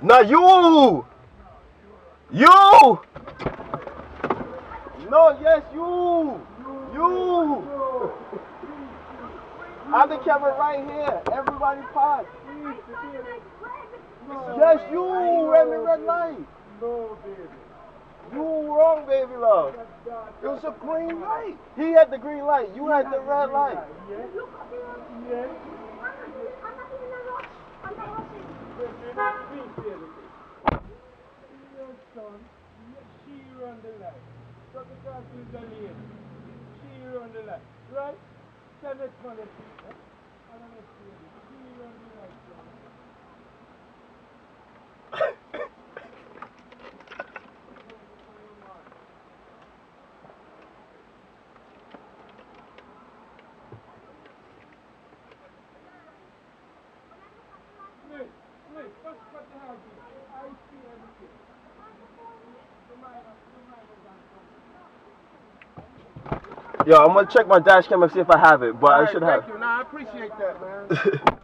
Not you! You! No, yes, you! You! I have the camera right here. Everybody park. Yes, you! Red light. No, baby. You wrong, baby love. It was a green light. He had the green light. You had the red light. Yes. I'm not even a rush. I'm not rushing. Your son, she run the light. But the car is the lane. She run the light. Right? 7 color people. I don't know. She run the light. Yo, I'm gonna check my dash cam and see if I have it, but I should have. Thank you. Nah, I appreciate that, man.